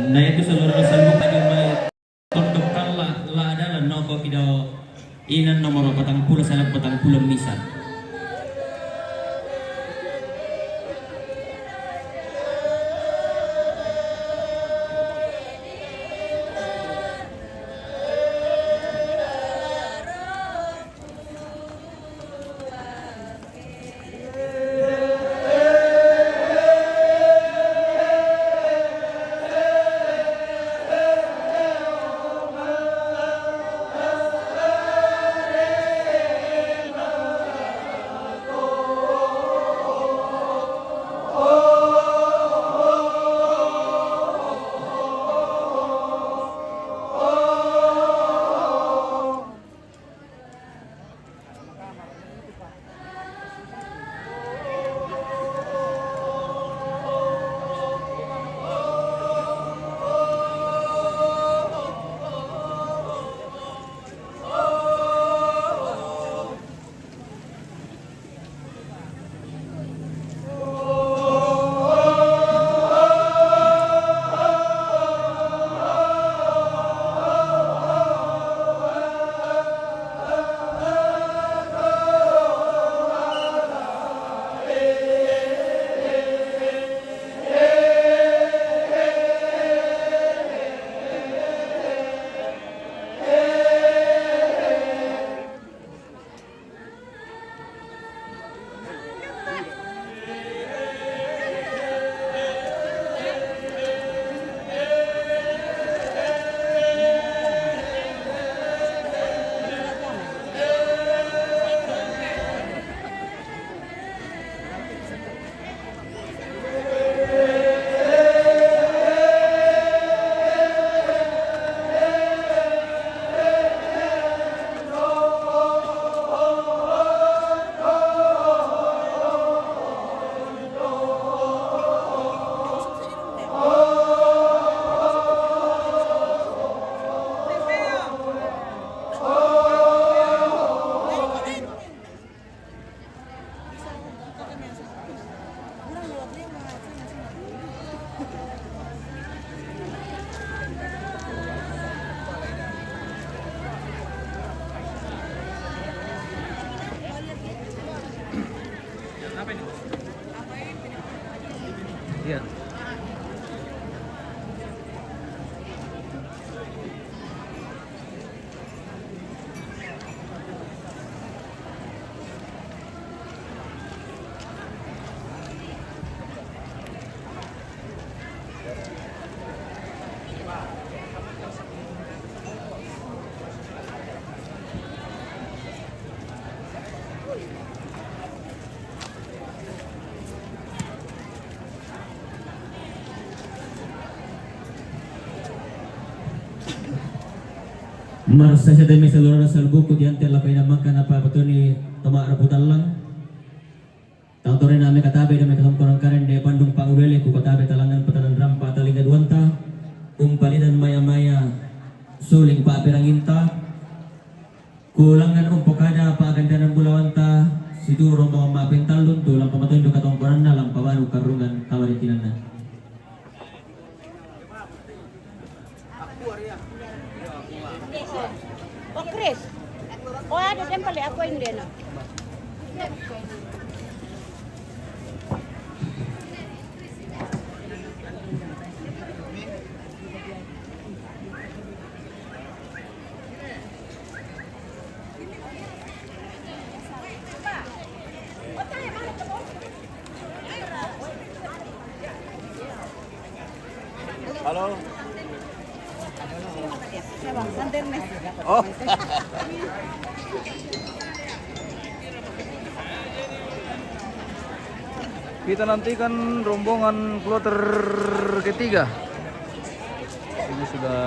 Nah itu seluruh salmo kami may tundukkan la adalah nopo pidaw inan nomor 40 sana 40 misa. Iya. Marsa sa demi seluruh salbu kudian telah pinamakan apa betul ni tama rebutan lang. Tautorin nami katabe demi kalam korang karen de Bandung Pangurele ku katabe talangan petanan rampa talinga duanta umpalidan maya-maya suling pa piranginta kulangan umpokada pa gandanan bulawanta siduro mga mapintalun tulang pamatuin do katong koran na lampawan karungan tawaritinan na. Oh Chris, oh ada tempel ya aku yang dia nak. Halo. Oh. Kita nantikan rombongan kloter ketiga. Ini sudah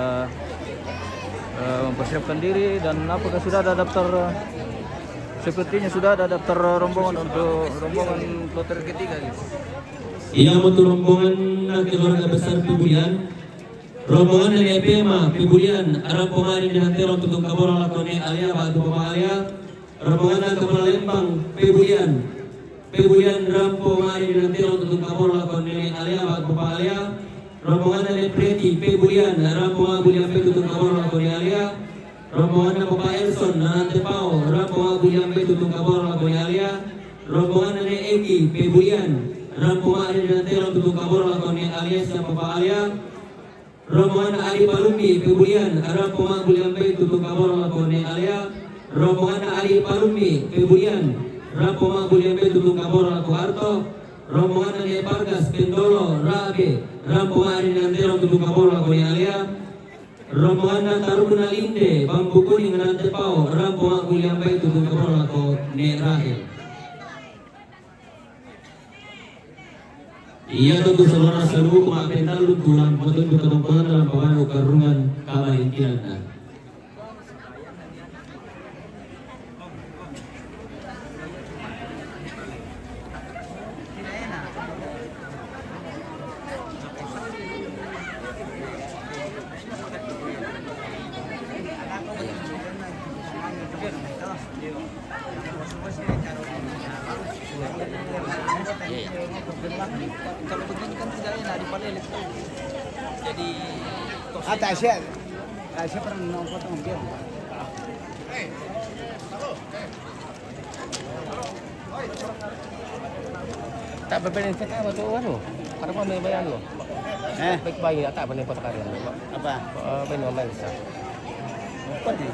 mempersiapkan diri dan apakah sudah ada daftar? Sepertinya sudah ada daftar rombongan untuk rombongan kloter ketiga gitu. Ini untuk rombongan keluarga besar Pibulian, rombongan dari EPMA Pibulian, Arab Pemarin di Hantero untuk kaboran lakone alia batu pemalia, rombongan ke Palembang Pibulian Rampo Mari di Hantero untuk kaboran lakone alia batu pemalia, rombongan dari Preti Pebulian, rombongan William P. Tutung Kabor lakoni Alia, rombongan na Papa Elson na Antepao, rombongan William P. Tutung Kabor lakoni Alia, rombongan na Eki Pebulian, rombongan na Terong Tutung Kabor lakoni Alia sa Papa Alia, rombongan na Ali Palumbi Pebulian, rombongan William P. Tutung Kabor lakoni Alia, rombongan na Ali Palumbi Pebulian, rombongan William P. Tutung Kabor lakoni Arto, rombongan na Pargas Pendolo Rabe, rombongan na Terong Tutung Kabor lakoni Alia, rombongan na Taruna Linde Bambukuni ng Antepao, rombongan William P. Tutung Kabor lakoni Rahel. Iya tentu saudara seluruh pengapental tulang betul ketumpuan dalam pengaruh karungan kamalintian. Kalau begini kan tidak enak dipalelit tuh. Jadi Tasya pernah nongkrong sama dia. Tak berbeda cakap apa tu baru. Karena may bayan lo. Baik bayi tak apa ni perkara lo. Apa? Bayi normal sah. Apa ni?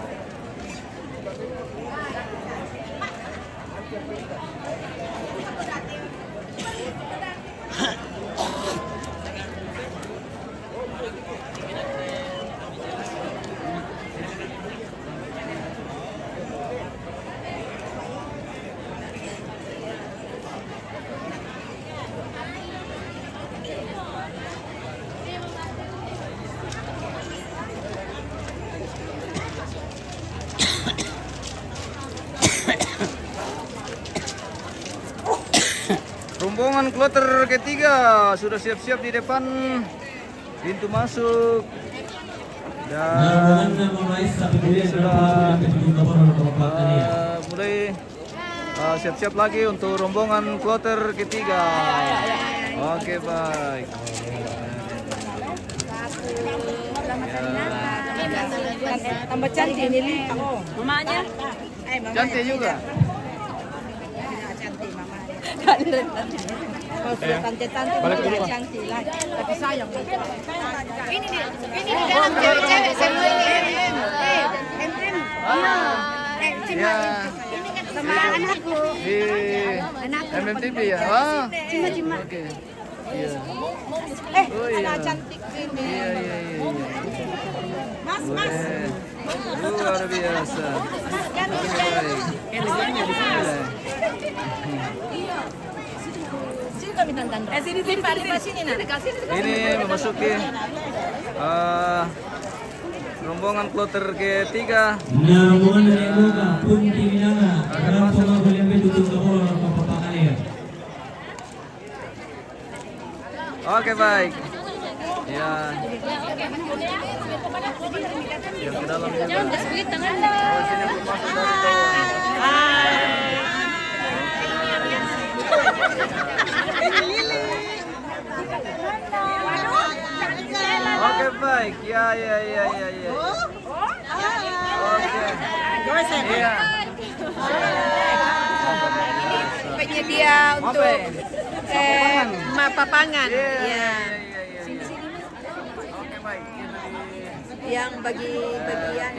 rombongan kloter ketiga sudah siap-siap di depan pintu masuk dan ini sudah mulai siap-siap lagi untuk rombongan kloter ketiga. Oke, baik. Tambah cantik ini mamanya. Cantik juga. Cantik cantik lah. Tapi sayang. Ini di dalam cewek-cewek semua ini. Ya. Sama anakku. Di MMTV ya. Wah. Cima-cima. Oke. Iya. Oh, iya. Anak cantik ini. Iya. Mas. Luar biasa. Ini memasuki rombongan kloter ketiga. Rombongan dari Boga, Punti Minanga, rombongan William P. Tutung Kabor lakoni Papa Alia. Oke, baik. Ya. Yang ke dalam juga. Oh, sini masuk dari bawah. Oke, baik. Ya. Oke. Iya. Penyedia untuk papangan. Iya. Yang bagian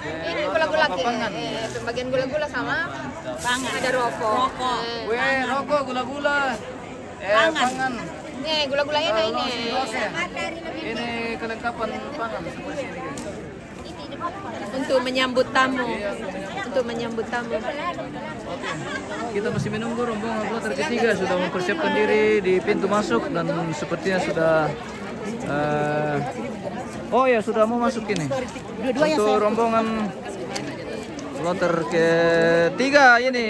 Ini gula-gula papangan. bagian gula-gula sama pangan. Ada rokok. Weh, rokok, gula-gula. Pangan. Nih, gula-gula ini. Oke. Ini kelengkapan pangan seperti ini. Untuk menyambut tamu. Oke. Kita masih menunggu rombongan kloter ketiga sudah mempersiapkan diri di pintu masuk dan sepertinya sudah sudah mau masuk ini. Untuk rombongan kloter ketiga ini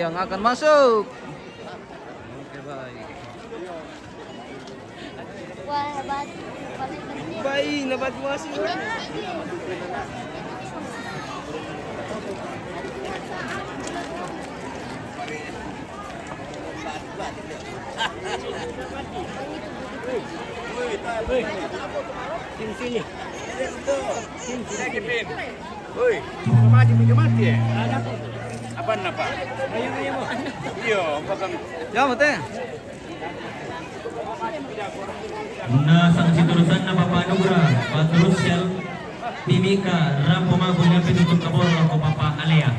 yang akan masuk. Oke, baik. Wah, hebat. Baik, dapat masuk. Sini. Woi, mati mati ya. Apa napa? Iya, pasang. Ya, mate. Na sang siturusan na papanugra, patrusel, pimika, rampo magunya pinutong kabor ko papa alea.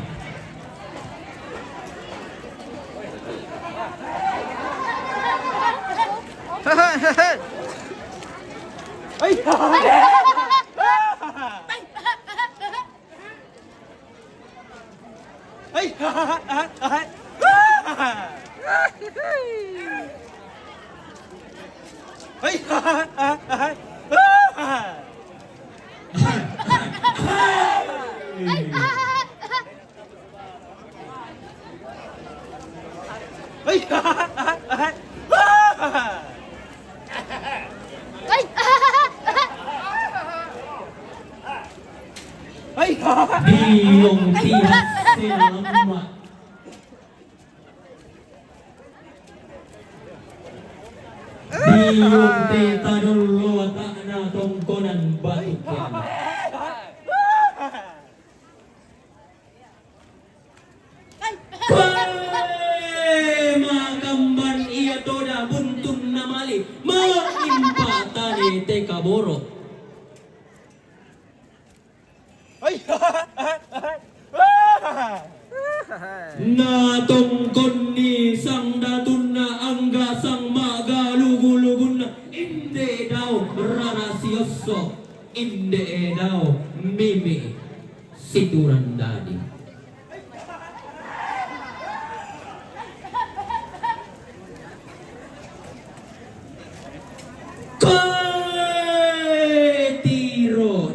Diyong tiyak selama. Diyong tita dulu tak na tongkonan batukan. Makamban iya toda buntun na mali magimpatani te kaboro. Natongkon ni sang datun na angga sang magalugu-lugun na inde daw rarasyoso inde daw mimi situran dadi.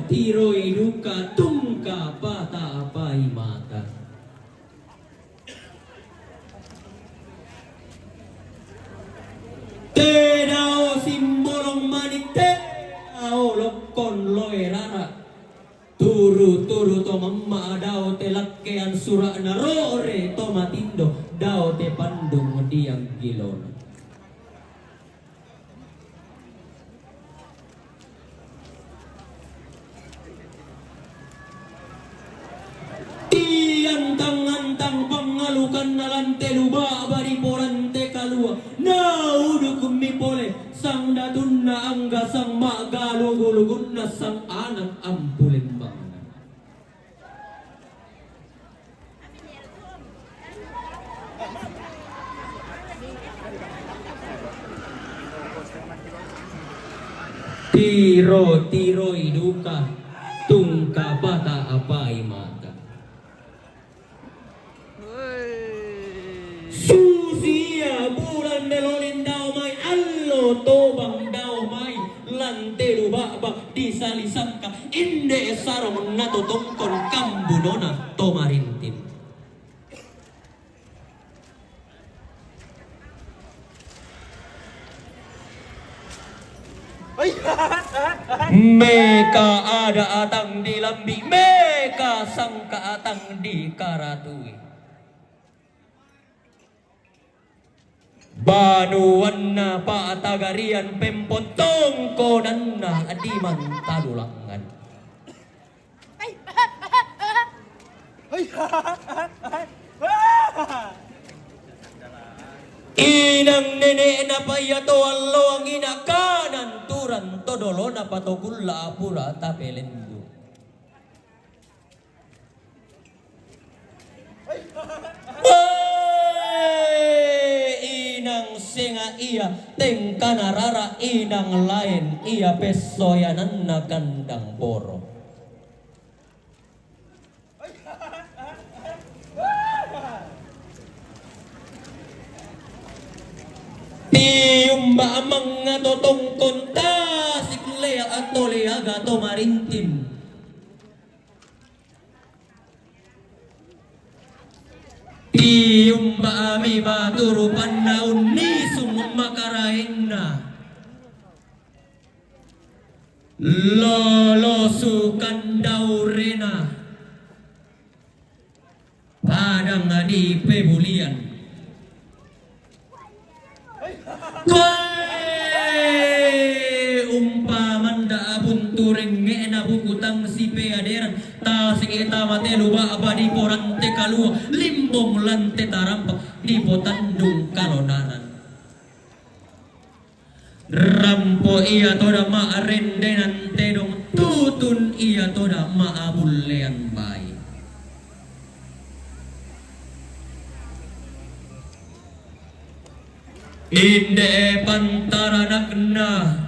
Tiro iduka tungka pata apai mata. Tedao simbolong manik tedao lokon loe rara. Turu to mamma dao te lakkean sura na rore to matindo dao te pandung diang gilon. Antang pangalukan na lante luba bari porante kalua naudu kumi pole sang datun na angga sang magalugulugun na sang anak ampulen bangan. Tiro iduka tungka bata apai mata. Susia bulan melonin daw may allo tobang daw may lantero baba di salisan ka inde sarong natutungkon kambunona tomarintin. Meka ada atang di lambi, meka sangka atang di karatui. Banuan na paatagarian pempontong konan na adiman talulangan. Inang nene na payato allo ang inakanan turan todolo na patogula apura tapelendo. Inang singa iya tengka narara inang lain iya pesoyanan na gandang boro. Tiumba mga totong konta siklea at toleaga tomarintin. Tiumba ami maturupan na unisum makarain na. Lolosukan daw rena. Padang di pebulian. utang si peaderan tasik eta mate luba abadi porante kalua limbong lante tarampak di potandung kalonanan rampo iya toda maarendenan tedong tutun iya toda maabulean bayi inde pantaranakna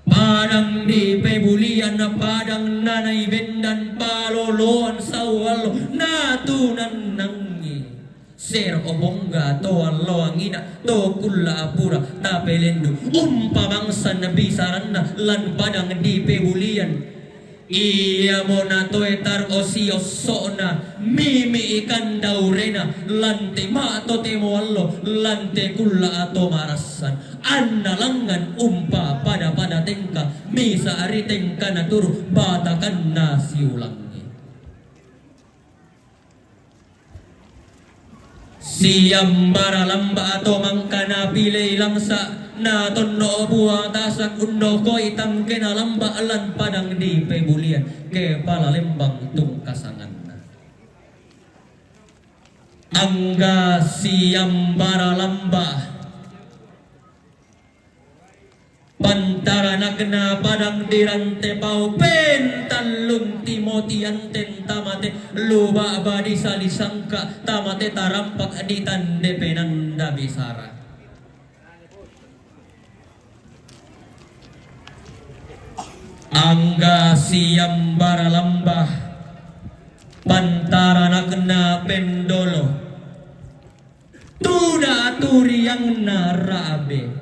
padang di pebulian na padang nanay bendan paloloan sawalo natunan nangi ser obongga to allo angina to kulla apura tapelendu bangsa na bisaran na lan padang di pebulian iya mo na to etar osio na mimi ikan daurena lante ma to temo allo lante kulla ato marasan annalangan pada tengka misa ari tengka na turu batakan na siulangi siyambara lamba ato mangkana pilay langsa na tonno buwa tasak undo ko itang kinalamba alan padang di pebulian ke palalembang tung kasangan na angga siyambara lamba pantara nagna padang dirante pau pentan lunti moti anten tamate luba abadi salisangka tamate tarampak di tande penanda bisara angga siyambara lambah pantara nagna pendolo tuna turiang narabe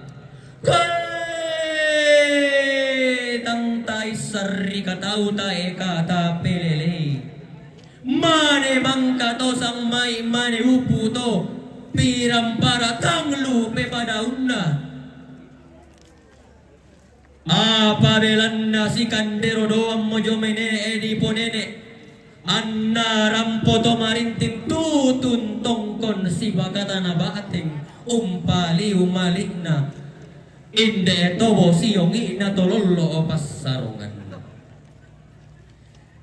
tangtai sari katau tae kata pelele mane bangka to sang mai mane upu to piram para tanglu pe pada unna apa belanna si kandero doam mojo menene edi ponene anna rampo to marintin tutun tongkon si bakatana bating umpali umalikna inde tobo siyongi na tololo pasarungan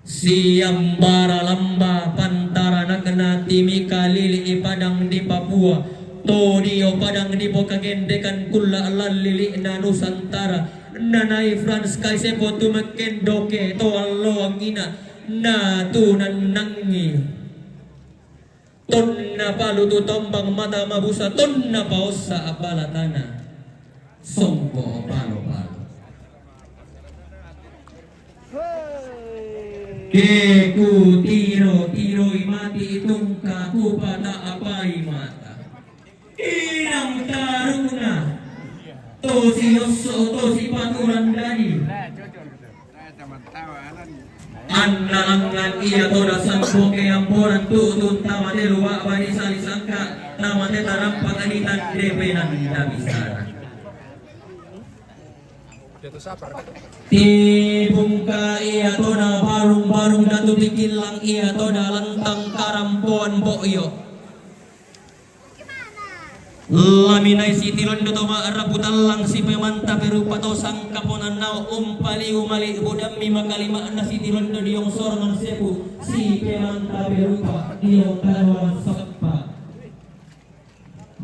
siyambara lamba pantara nagna timi kalili ipadang di Papua todio padang di Pokagendekan kula lalili na Nusantara nanay France kay sepo tumakendoke to allo angina na tunan nangi ton na paluto tombang mata mabusa ton na paos sa apalatana songko palo-palo keku tiro imati itong kaku pada apai mata inang taruna to si Yoso to si Paturandani annalangan iya toda sampo ke amporan tutun tamate luwa bani salisangka tamate tarampak anitan depenan dabisara tibungka iya toda barung datu bikilang iya toda lantang karampuan boyo laminay si tilondo toma araputalang si pemanta perupa to sang kaponan nao umpali umali budami makalima na si tilondo diong sorangan sepu si pemanta perupa diong kalawan sakpa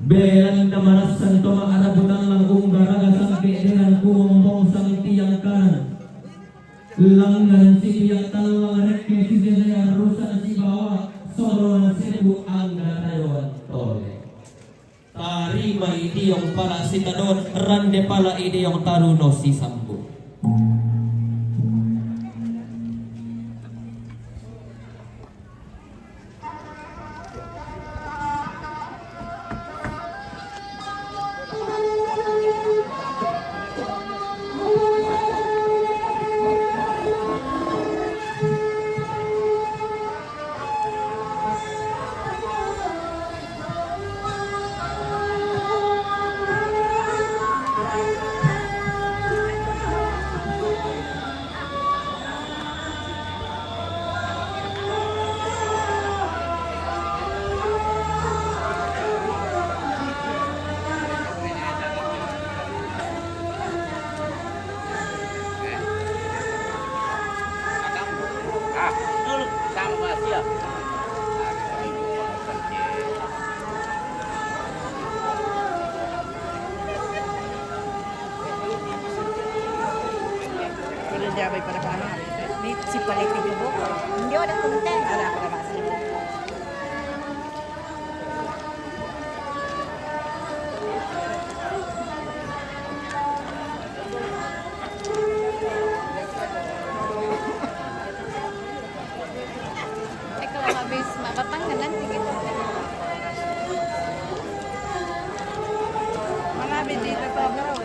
belang damarasan toma araputalang umbaraga sampai dengan kuombong sang tiang kanan langan si tiang talang reke si saya rusak si bawah sorangan sepu angga tayawan tole tarima idiyong para sitador rande pala idiyong taruno si sambu pada panahari. May si Palete yung buko. Hindi ako nagkunti. Ada pada masih. Kalau habis mabatangan nanti gitu. Mana biji tetap berapa?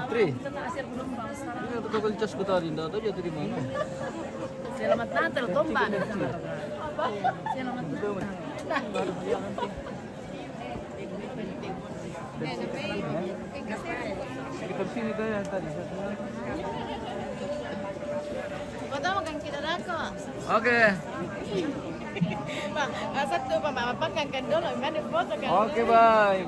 Putri, ini untuk kali cas kita tadi, nggak tahu jatuh di mana. Selamat Natal, Tomba. Selamat Natal. kita di sini tadi tadi. Foto makan kita dako. Oke. Pak, satu Pak, makan kan dulu, mana foto kan. Oke, baik.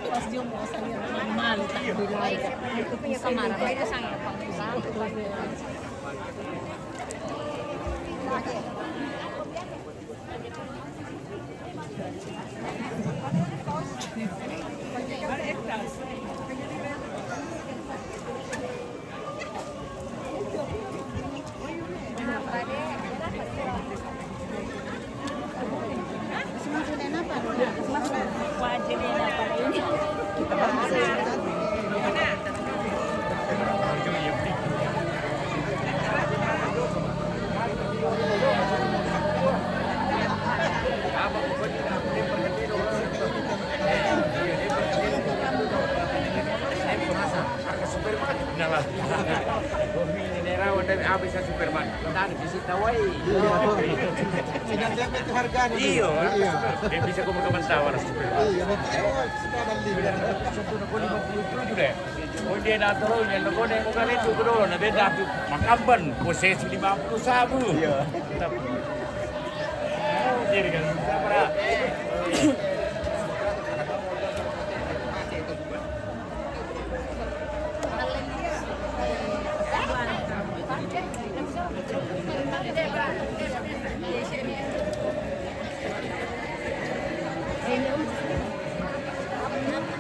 Pas dia mau saya normal tak bilang. Itu punya kamar, baik sang ya Pak. Habis Superman. Nah, visita wai. Sedang dapat harganya. Iya. Dia bisa komentar tawar Superman. Iya, sekarang lihat. Satu nak 57 deh. Oh dia dah turun yang nak kau bukan itu kedua. Nak beda tu makamban posisi 50.000. Iya. Jadi kan apa?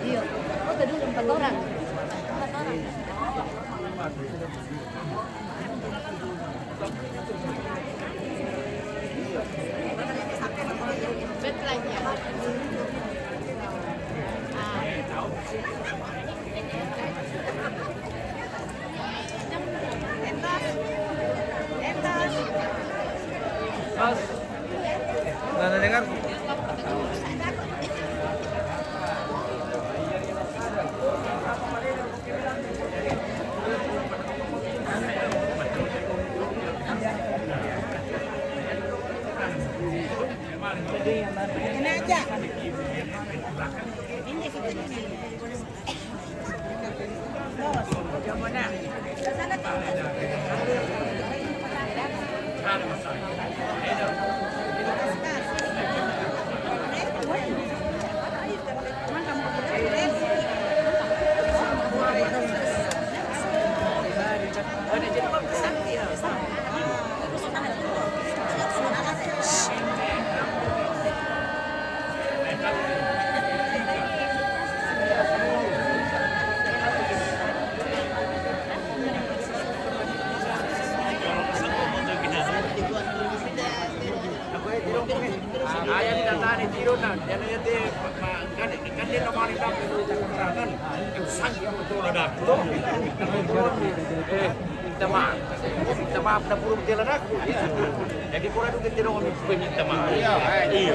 Iya. Oh, tadi 4 orang. 4 orang. Bed lainnya. Mas. Nggak dengar? Ini aja. Ayah tidak tahan di tiru nak, jangan nanti kan dia normal itu keterangan sangat betul ada. Minta maaf, nak puluh betul ada. Jadi kurang tu kita orang minta maaf. Iya.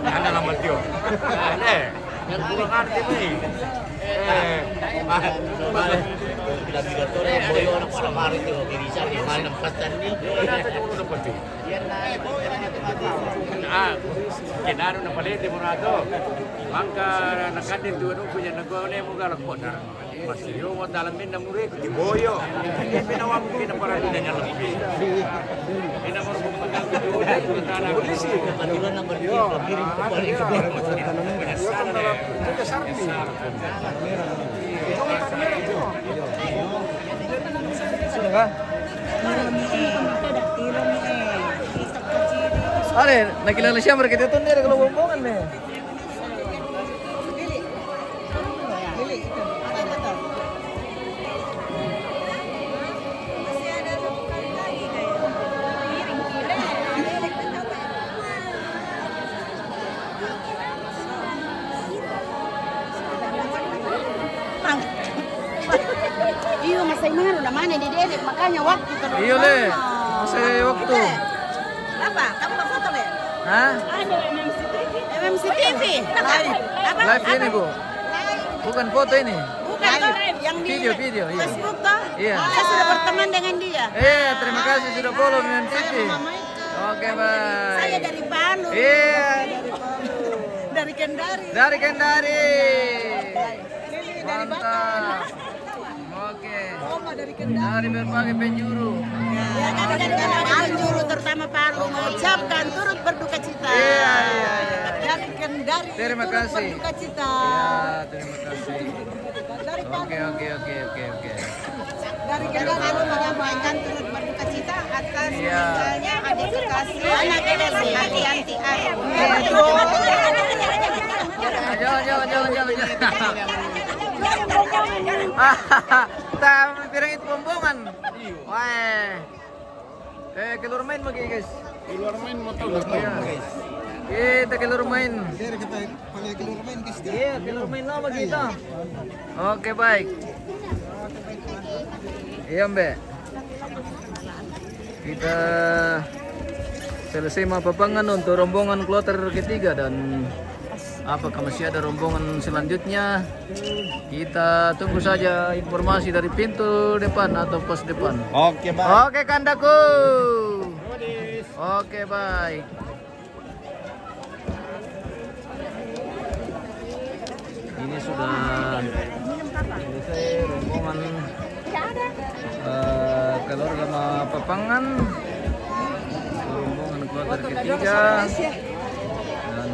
Ada nama Tio. Yang kurang arti ni. Navigatore boyo na para mari to dirisa ni mari ng pastan ni. Kenaro na palete mo na to. Mangka nakadin tuwa nung punya nagone mo galakot na. Masyo mo dalamin na muri ko tiboyo. Pinawa mo pinaparado na niya lang. Pinamor mo magang tuwa ko tala polisi. Kadulan ng baryo, giring ko pa rin ko. Sino ka? Are, nakilala siya mereka itu nih kalau bombongan nih. Iyo, masay maro naman, hindi din. Makanya waktu terus. Iyo le, masih waktu. Apa? Kamu tak foto le? Hah? MMC TV. Apa? Live ini bu, bukan foto ini. Bukan toh, yang di Video, iya. Facebook toh? Iya. Saya sudah berteman dengan dia. Terima kasih sudah follow dengan TV. Saya Mama Ika. Oke, baik. Saya dari Palu. Iya, Dari Kendari. dari Kendari. Ini dari Batam. Mantap. Oke. Oma dari Kendari. Dari berbagai penjuru. Ya, dari penjuru terutama Palu mengucapkan turut berduka cita. Iya. Dari Kendari. Terima turut kasih. Berduka cita. Ya, terima kasih. Dari Palu. Oke. Dari Kendari menyampaikan turut berduka cita atas Iya. meninggalnya adik kekasih anak anti ayam. Jangan. Kita pirang itu bombongan. Wah. Keluar main lagi guys. Keluar main motor guys. Kita keluar main. guys. Iya, keluar main lama kita. Oke, baik. Iya, Mbak. Kita selesai mapapangan untuk rombongan kloter ketiga dan apakah masih ada rombongan selanjutnya? Kita tunggu saja informasi dari pintu depan atau pos depan. Oke, baik. Oke, Kandaku. Oke, baik. Ini sudah selesai rombongan keluarga Mapapangan, rombongan kloter ketiga, dan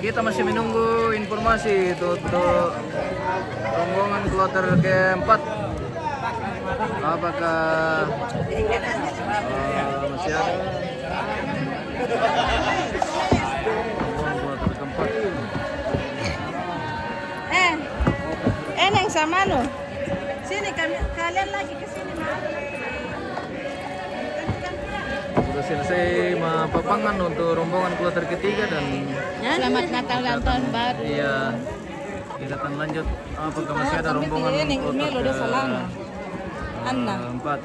kita masih menunggu informasi untuk rombongan kloter keempat. Apakah masih ada rombongan kloter keempat? Eneng sama lo. Sini kalian lagi ke sini. Sudah selesai Mapapangan untuk rombongan kloter ketiga dan Selamat Natal dan Tahun Baru. iya, kita akan lanjut. Apakah masih ada rombongan kloter keempat?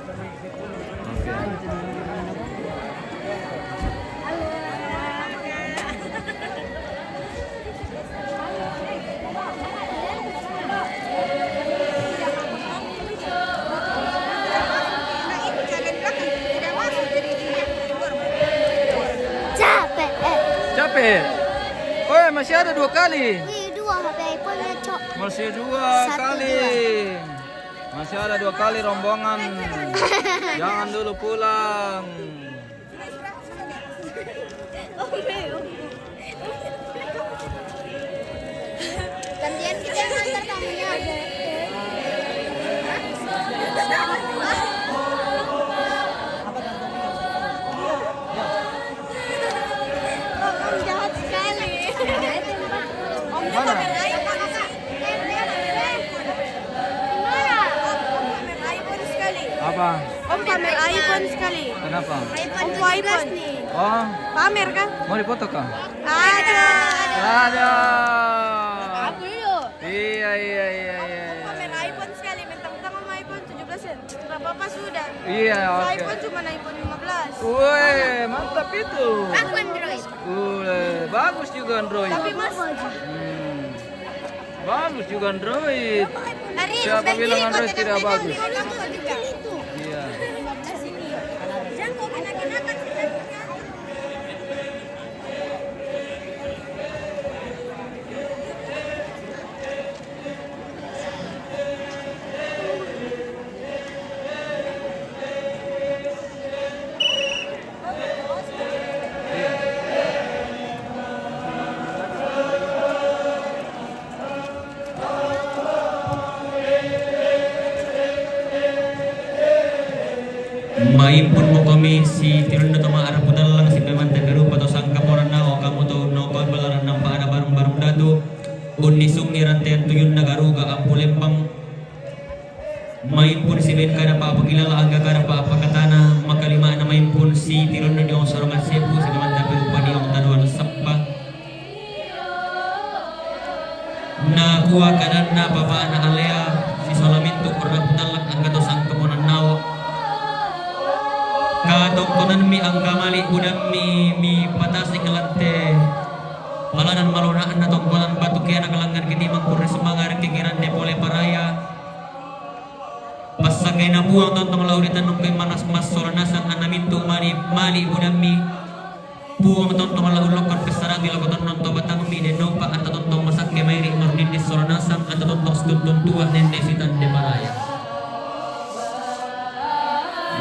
Oke. Capek. Oh, masih ada 2 kali. Masih 2 kali. Masih ada 2 kali rombongan. Jangan dulu pulang. Gantian kita yang antar tamunya. Om jahat sekali. Mana? Apa? Om pamer iPhone sekali. Kenapa? Om iPhone. Oh, Pamer kan? mau dipoto kah? Ada. Ada. Aku yuk. Iya. Pamer iPhone sekali. Mentang-mentang om iPhone 17 ya. Gak apa-apa sudah. Iya, Saya oke. iPhone cuma iPhone 15. Wih, mantap itu. Aku Android. Bagus juga Android. Tapi mas, Bagus juga Android. Siapa bilang Android tidak bagus? Iya. Maipun mo kami si Tirun na tama arap lang si Peman Tagaru pato sangka moran na o kamu to no balaran ng paana barong dado unisong ni rantean tuyun na garuga ang pulempang maipun si Ben kada papakilala ang gagara papakatana makalima na maipun si Tirun na diong sorongan Cebu si Peman Tagaru pa diong tanuan sappa nakuha kanan na babaan na alea si Solaminto kurang lang ang gato sangka moran na katongkonan mi ang kamali udang mi patas ingalante palanan malunaan na tongkonan batu kaya nakalangan kiti mangkuris semangar kikiran de pole paraya Pasagay na buwang tontong lauritan nung kay manas mas soranasan anaminto mali budami buwang tontong laulok kan pesarang dilakukan nonton batang mi deno pa anta tontong masak kay mayri marnindis soranasan anta tontong stuntun tua nende sitan de maraya.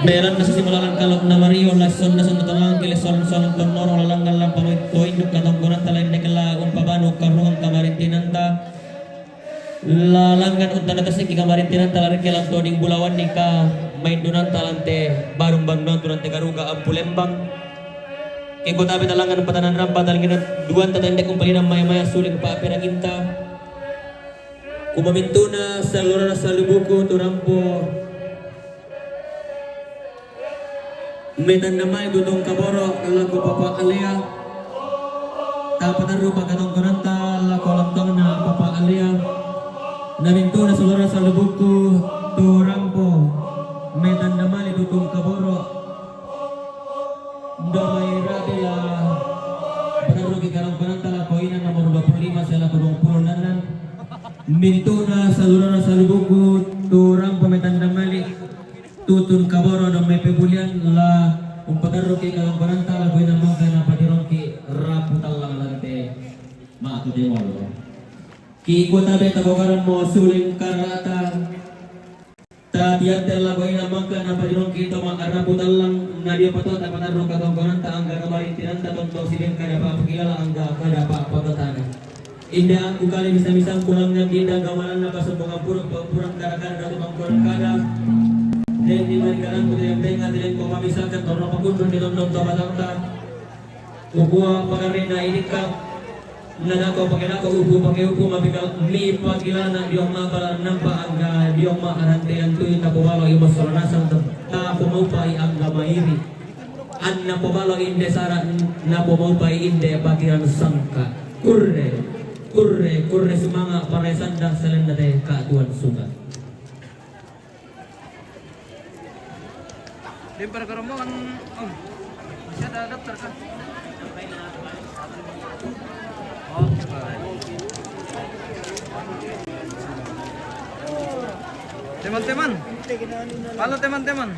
Meron na simulalan kalok na Mario lason na sundatangang kileson son tonoro lalangan lang pamitoy nuk katonggonan talain de kalagon pabano karuang kamarintinan ta lalangan unta natasik kamarintinan talarin kelang toding bulawan ni ka main dunan talante barung bangdon durante garuga ampulembang kiko tabi talangan patanan rampa talingin duan tatendek umpalinan maya-maya suling paapiraginta kumamintuna sa lura sa lubuko turampo metan namay dudong kaboro lagu papa alia tapatan rupa katong konanta lagu lantong na papa alia naminto na sulura sa lubugko turampo metan namay dudong kaboro damay rabila panarugi karong konanta lagu inan nomor 25 sa lagu 20 nanan minto na sa lura sa lubugko turampo metan namay tutun kaboro do may pebulian la umpagaruki kalong baranta la buena mangka na padironki raputal lang lante maatu de molo ki ko tabe tabogaran mo suling karata ta diantel la buena mangka na padironki to ma raputal lang na dia pato ta patarong kalong baranta angga kamarin tinanta tonto silin kada pa pagilala angga kada pa pagotana inda ang kukali bisa-bisa kulang ng dinda gawalan na pasubong purang karakara dato pang kurang kada dan di marikan ko yang dengan dilen ko mamisakan torno pagundon di london to batangta kukuha pagarina ini ka nanako paginako upo pagiupo mabikal mi pagilana di oma para nampa angga di oma arante yang tuyo tapowalo imo solanasan ta pumupay angga mairi an napowalo inde sara napumupay inde bagiran sangka kurre sumanga para sanda selen nate kaatuan sunga. Lempar ke rombongan, masih ada daftar kan? Oke baik. Teman-teman, halo teman-teman,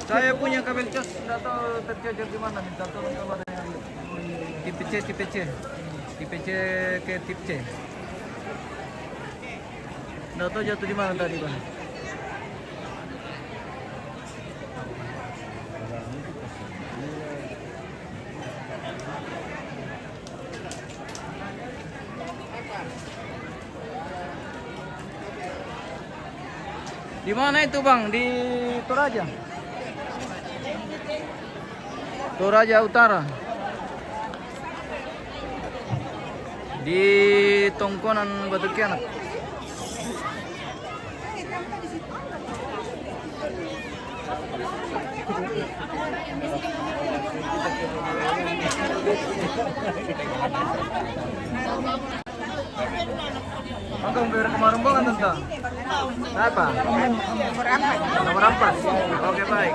saya punya kabel cas, tidak tahu tercecer di mana, minta tolong kepada yang tipe C ke tip C. Tidak tahu jatuh di mana tadi bang. Di mana itu bang? Di Toraja? Toraja Utara. Di Tongkonan Batu Kianak. Hanggang bayar kemarin banget tentang apa? Nomor 4. Oke baik.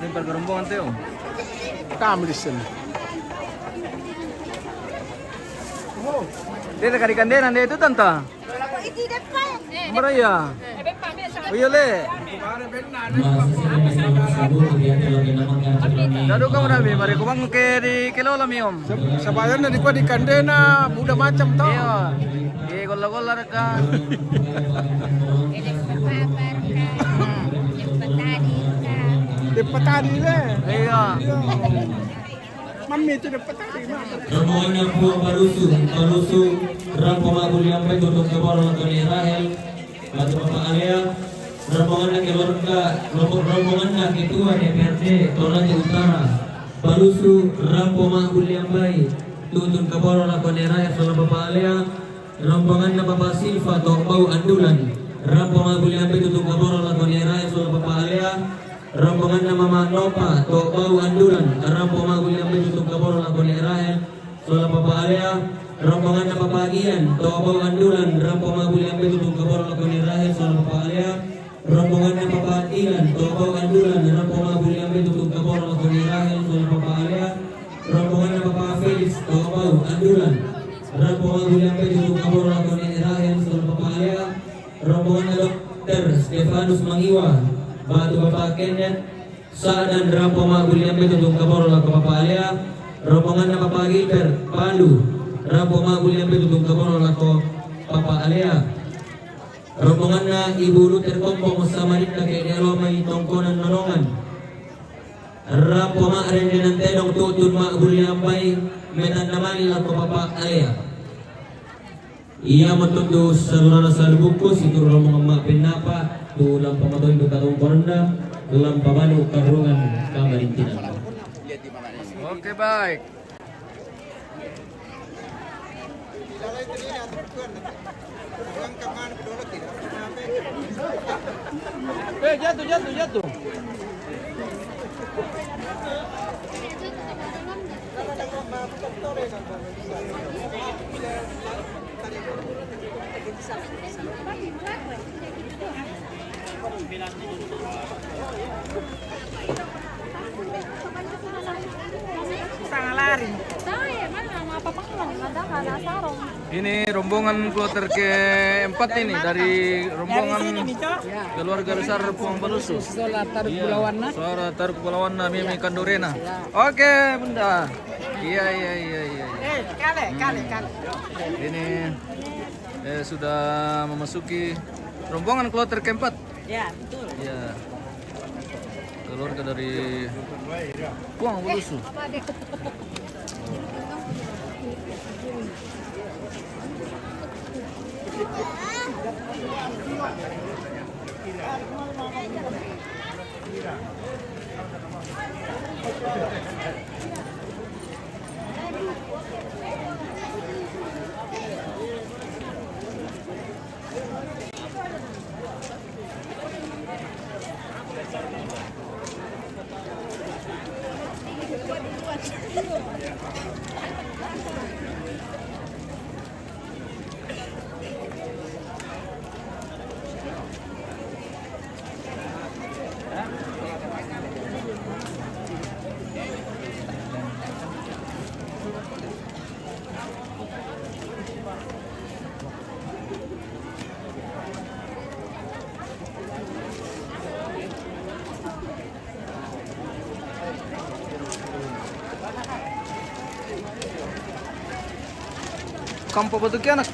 Lempar ke rombongan Teo. Kami di sini. Dia dekat ikan dia nanti itu tante. Iti depan. Maraya. Uyole. Dado ka marami, mari ko bang ke di kilola mi om. Sabayan na di ko di kandena buda macam to. Iya. Gola-gola ka. Di petani le. Iya. Mami itu di petani mah. Rombongan yang buang Balusu, Rampo Magul yang baik untuk kebaran Tony Rahel, Batu Bapak Alea, rombongan keluarga, rombongan ketua DPRD Toraja Utara, Balusu, Rampo Magul yang baik, tutun kebaran Tony Rahel, Soal Bapak Alea, rombongan Bapak Silva, Tokbau Andulan, Rampo Magul yang baik tutun kebaran Tony Rahel, Soal Bapak Alea, rombongan Mama Nopa, Tokbau Andulan, Rampo Magul yang baik tutun kebaran Tony Rahel, Soal Bapak Alea, rombongan Bapak Bagian, Tokbau Andulan, Rampo Magul yang baik tutun kebaran Tony Rahel, Soal Bapak Alea, rombongan Bapak Ilan, Tokbau Andulan, Rampo Magul yang baik tutun kebaran Tony Rahel, Soal Bapak Alea, rombongan Bapak Felix, Tokbau Andulan, Rampo Magul yang baik tutun kebaran Tony Rahel, Soal Bapak Alea, rombongan Dr. Stefanus Mangiwa, Batu Bapak Kenneth, Sa'dan Rampo Magul yang baik tutun kebaran Bapak Alea, rombongan Bapak Gilbert Pandu, Rampo Magul yang baik tutun kebaran Bapak Alea, rombongan Ibu Luther Kompong sama Dita Kede Romai Tongkonan Nolongan, Rampo Ma'ren dan Tedong tutun Magul yang baik metan namani lako Bapak Alea. Ia menuntut saluran salbukus itu rombongan mak penapa tulang pematoy do katong korenda dalam pabanu karungan kamarintinan. Oke, baik. Jatuh. Sangat lari. Ini rombongan kloter keempat ini dari rombongan keluarga besar Puang Balusu. Sola Taruk Pulawana. Suara Taruk Pulawana Mimi Kandorena. Oke, Bunda. Iya. Kali. Ini sudah memasuki rombongan kloter keempat. Ya, betul. Ya. Keluarga dari Puang Balusu. Kampo Batu Kianak.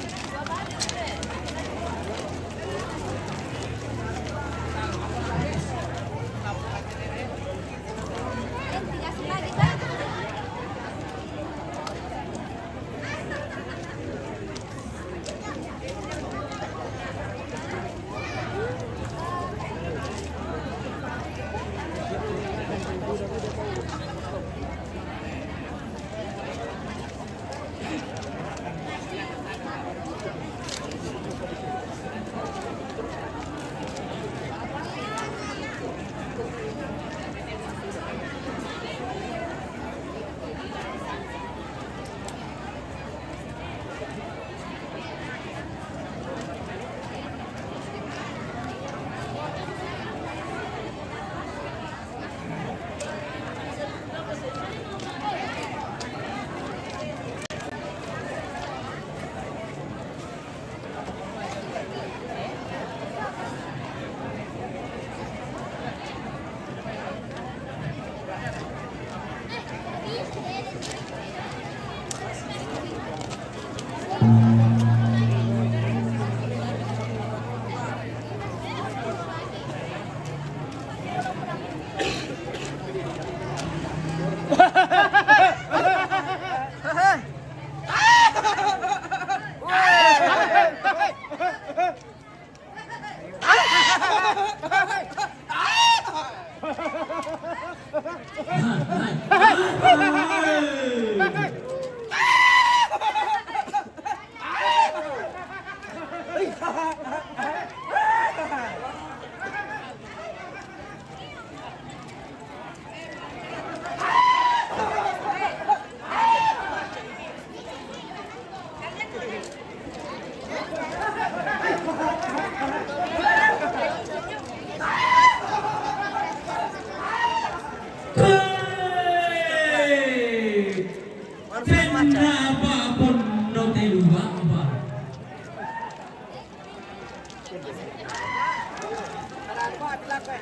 Kenapa pun no te lupa?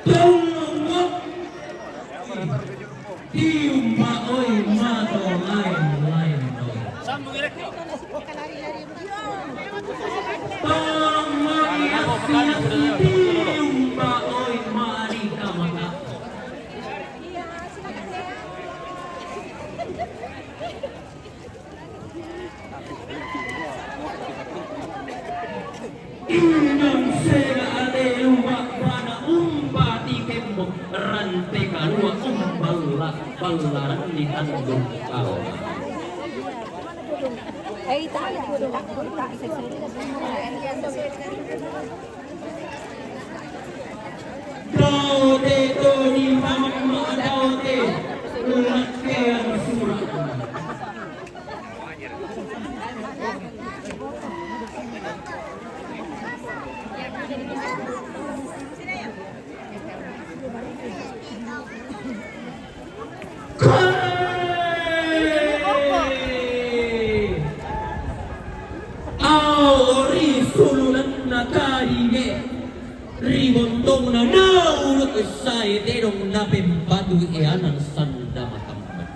Tolong tiumpa oi mato lain Sambung direct. tolong meriaskan tiumpa oi marika mata Indang sega ale lumak pada umpati kembok rantai karua ballaran di tanggung kau. Eh, tak sesuai. Daute to di mama daute lakean surat. Auri sululan nakarige ribontong na naulot sa itirong napimpatu ianang sanda matamban.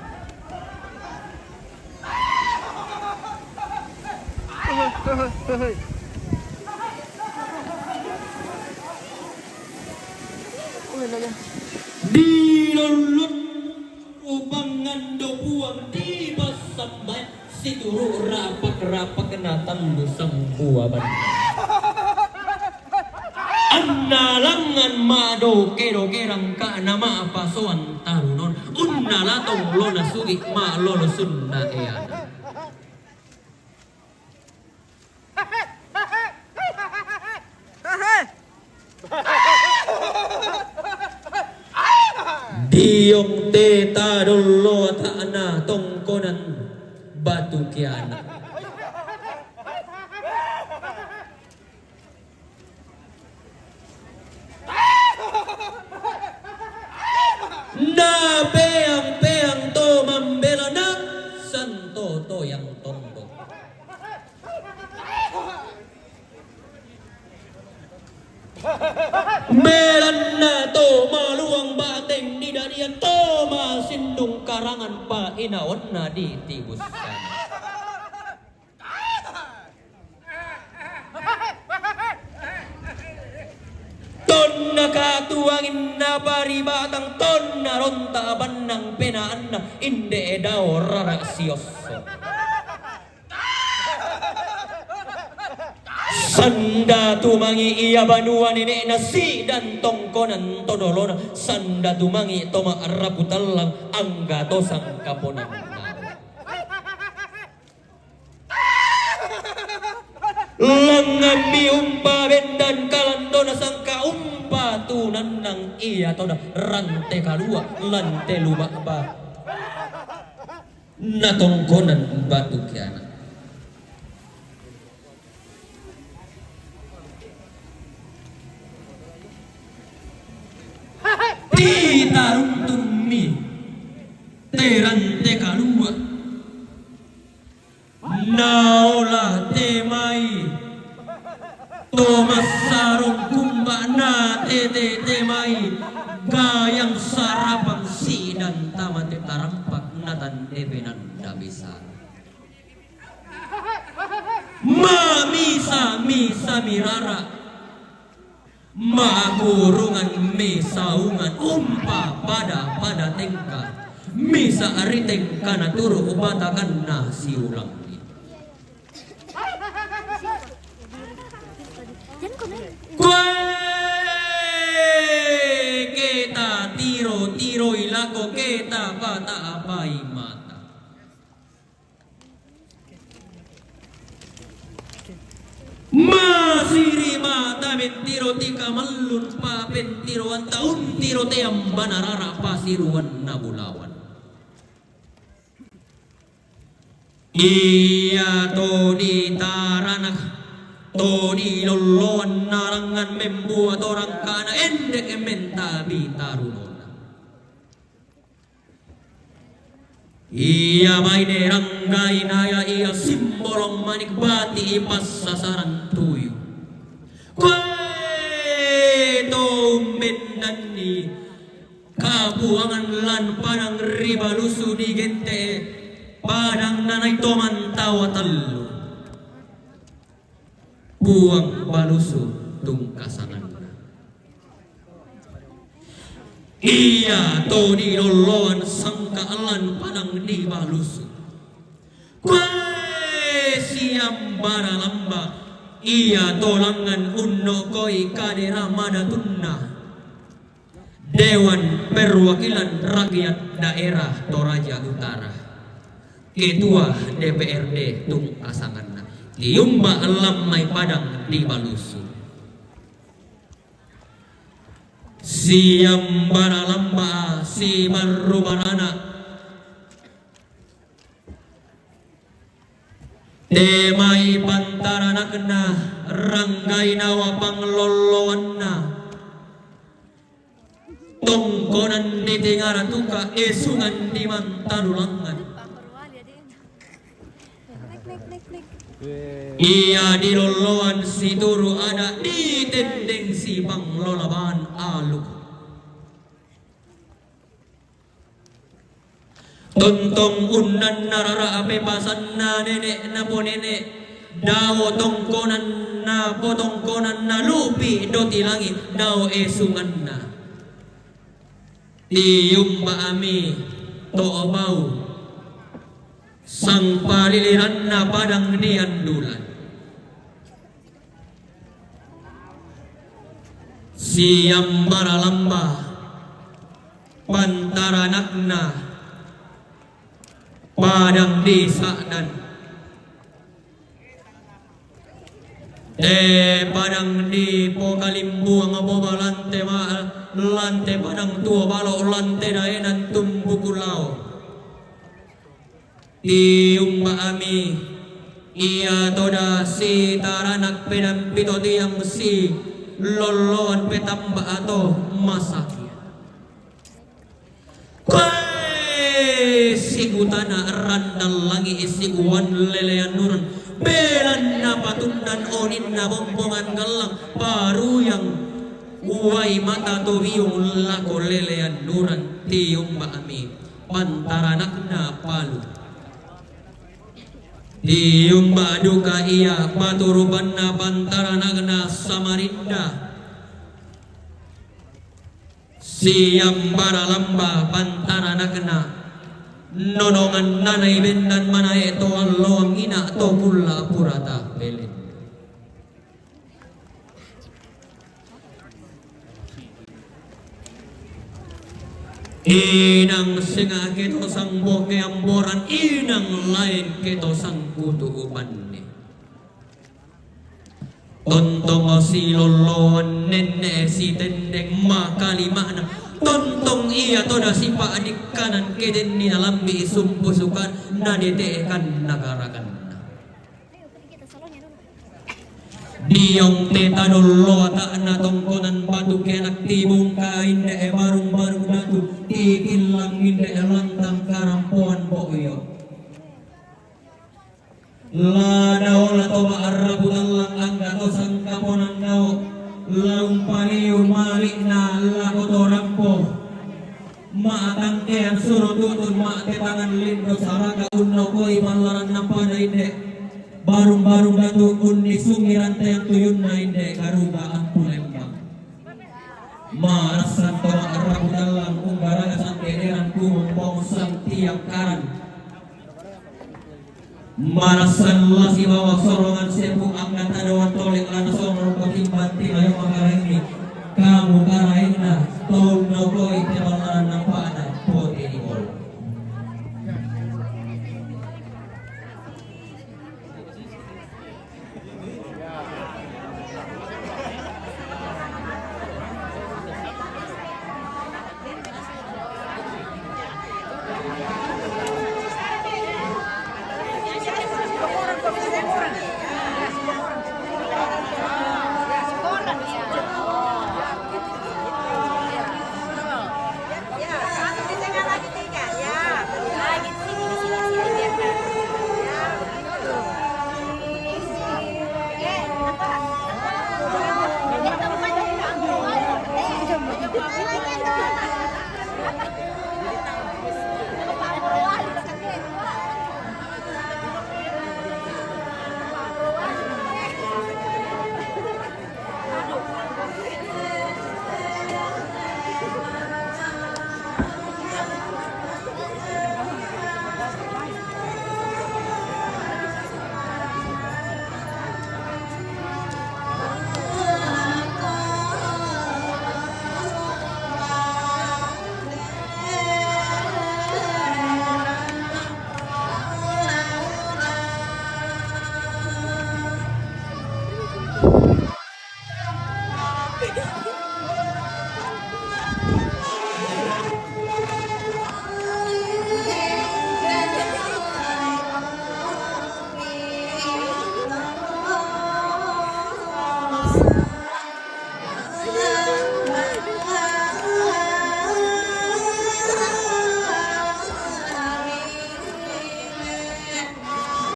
Dilulot ubangan dobuang di basamay situru rapak na tandusang buwaban. Analangan mado kero-kerang ka na maapasuan tarunon unalatong lo na sugi ma lolo sunda eyana. Diyong teta dolo at ana tongkonan batu kiana. Na peang to mambela na santo to yang tondo. Melan na to maluang bateng di darian to masindung karangan pa inaon na di tibusan. Ton nakatuangin na paribatang ton na ronta banang penaan na inde daw rarasyoso. Sanda tumangi iya banuan ini nasi dan tongkonan todolona sanda tumangi toma raputalang angga tosang kaponan. Langambi umpa bendan kalandona sangka umpa tunan nang iya toda rante kalua lante lubak ba natongkonan batu kiana. Titaruntung mi terante kalua naola temai Thomas sarong kumba na temai gayang sarapang sidan tamate tarampak natan debenan dabisa misa mirara magurungan misaungan umpa pada tengka misa ariteng kana turu ubatakan na siulang kue Iyamba tabentiro tika mallun pa pentiro anta untiro team banarara pasiruan nabulawan. Iya to di taranak to di loloan narangan membuat orang kana endek ementabi tarunona. Iya maine ranggai naya iya simbolong manikbati ipas sasaran tuyu. Kue to mendani kabuangan lan padang ribalusu di gente padang nanay toman tawa talo buang balusu tungkasangan. Iya to di loloan sangkaalan padang di balusu. Kue siam bara lamba iya tolangan unno koi kadera madatunna Dewan Perwakilan Rakyat Daerah Toraja Utara Ketua DPRD Tung Asanganna Tiumba Lamai Padang di Balusu Siam Baralamba Si Barubarana Temai pantaranakna ranggai nawa pangloloanna tongkonan di tingara tuka esungan di mantarulangan. Iya di loloan si turu ada di tendeng si panglolaban aluk. Tontong unan narara ape pasan na nenek na po nenek dawo tongkonan na potongkonan na lupi doti langit daw esungan na tiyumba ami to abaw sang paliliran na padang ni andulan siyang baralamba pantaranak na padang desa dan padang di pokalimbu ang aboba lante lante padang tua balo lante daenan tumbu pulau tiumba ami iya toda si taranak pedampito tiang si loloan petamba ato masaki sigutana randal langi isiguan lelean nuran belan na patundan onin na bombongan galang paru yang uway mata tobiyong lako lelean nuran tiyong maami pantaranak na palu tiyong maduka iya paturuban na pantaranak na Samarinda siyang baralamba pantaranak na nonongan nanay bendan mana ito ang loang ina to pula purata pelin inang singa kito sang boke amboran inang lain kito sang kutuuban ni tontong si loloan nene si tendeng makalimana tontong iya to na si paadik kanan keden ni nalambi sumpusukan na ditekan nagaragan na diyong teta dolo ata na tongkonan batu kenak tibong kain de barung-barung datu tikil lang inde lantang karampuan boyo ladaw na to maarabutan lang ang gato sang kaponan nao laung paliw malik na lakotorang po maatang ke ang surututun maate tangan lindo saraka unno ko ipanlaran ng panainde barung-barung datu unni sungiran tayang tuyun na inde karuga ang pulembang marasan to maarabutan lang kung garagasan kederan kumong sang tiap karan marasan lasi bawa sorongan sepu angkat adawan tolek lana sorong patimbanti ayo makarain ni kamu karain na tol no koi tebal